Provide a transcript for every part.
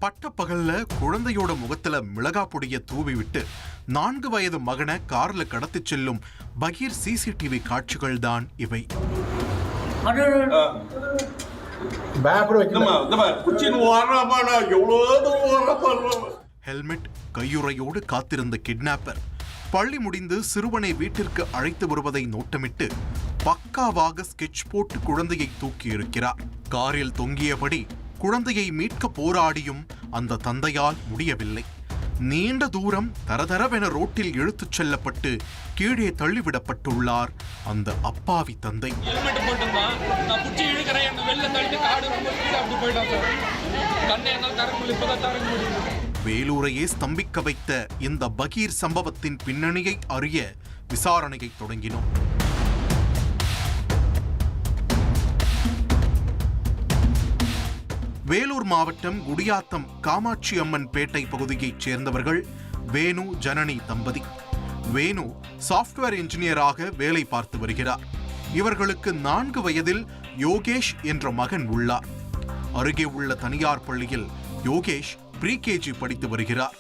பட்டப்பகல்ல குழந்தையோட முகத்துல மிளகா பொடிய தூவி விட்டு 4 வயது மகனை கார்ல கடத்தி செல்லும் பகீர் சிசிடிவி காட்சிகள் தான் இவை. ஹெல்மெட் கையுறையோடு காத்திருந்த கிட்னாப்பர் பள்ளி முடிந்து சிறுவனை வீட்டிற்கு அழைத்து வருவதை நோட்டமிட்டு பக்காவாக ஸ்கெட்ச் போட்டு குழந்தையை தூக்கி இருக்கிறார். காரில் தொங்கியபடி குழந்தையை மீட்க போராடியும் அந்த தந்தையால் முடியவில்லை. நீண்ட தூரம் தரதரவென ரோட்டில் இழுத்துச் செல்லப்பட்டு கீழே தள்ளிவிடப்பட்டுள்ளார் அந்த அப்பாவி தந்தை. வேலூரையே ஸ்தம்பிக்க வைத்த இந்த பகீர் சம்பவத்தின் பின்னணியை அறிய விசாரணையை தொடங்கினோம். வேலூர் மாவட்டம் குடியாத்தம் காமாட்சி அம்மன் பேட்டை பகுதியைச் சேர்ந்தவர்கள் வேணு ஜனனி தம்பதி. வேணு சாஃப்ட்வேர் இன்ஜினியராக வேலை பார்த்து வருகிறார். இவர்களுக்கு 4 வயதில் யோகேஷ் என்ற மகன் உள்ளார். அருகே உள்ள தனியார் பள்ளியில் யோகேஷ் ப்ரீகேஜி படித்து வருகிறார்.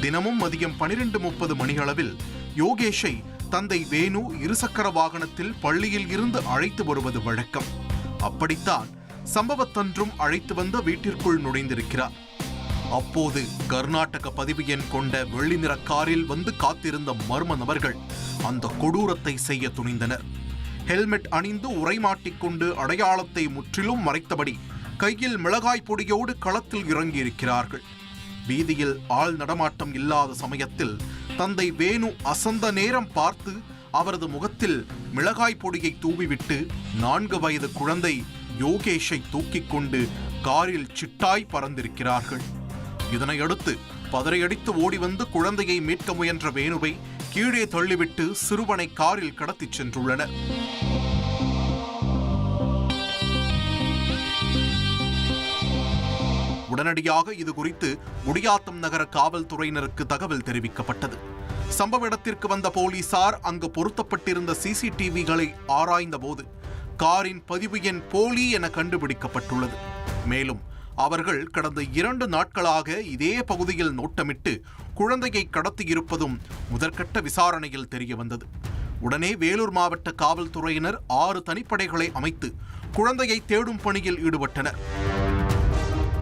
தினமும் மதியம் 12:30 மணியளவில் யோகேஷை தந்தை வேணு இருசக்கர வாகனத்தில் பள்ளியில் இருந்து அழைத்து வருவது வழக்கம். அப்படித்தான் சம்பவத்தன்றும் அழைத்து வந்த வீட்டிற்குள் நுழைந்திருக்கிறார். அப்போது கர்நாடக பதிவு எண் கொண்ட வெள்ளி நிற காரில் வந்து காத்திருந்த மர்ம நபர்கள் அந்த கொடூரத்தை செய்ய துணிந்தனர். ஹெல்மெட் அணிந்து உரைமாட்டிக்கொண்டு அடையாளத்தை முற்றிலும் மறைத்தபடி கையில் மிளகாய் பொடியோடு களத்தில் இறங்கியிருக்கிறார்கள். வீதியில் ஆள் நடமாட்டம் இல்லாத சமயத்தில் தந்தை வேணு அசந்த நேரம் பார்த்து அவரது முகத்தில் மிளகாய் பொடியை தூவிவிட்டு 4 வயது குழந்தை யோகேஷை தூக்கிக் கொண்டு காரில் சிட்டாய் பறந்திருக்கிறார்கள். இதனையடுத்து பதறையடித்து ஓடி வந்து குழந்தையை மீட்க முயன்ற வேணுவை கீழே தள்ளிவிட்டு சிறுவனை காரில் கடத்திச் சென்றுள்ளனர். உடனடியாக இது குறித்து குடியாத்தம் நகர காவல்துறையினருக்கு தகவல் தெரிவிக்கப்பட்டது. சம்பவ இடத்திற்கு வந்த போலீசார் அங்கு பொருத்தப்பட்டிருந்த சிசிடிவிகளை ஆராய்ந்த போது காரின் பதிவு எண் போலி என கண்டுபிடிக்கப்பட்டுள்ளது. மேலும் அவர்கள் கடந்த 2 நாட்களாக இதே பகுதியில் நோட்டமிட்டு குழந்தையை கடத்தியிருப்பதும் முதற்கட்ட விசாரணையில் தெரிய வந்தது. உடனே வேலூர் மாவட்ட காவல்துறையினர் 6 தனிப்படைகளை அமைத்து குழந்தையை தேடும் பணியில் ஈடுபட்டனர்.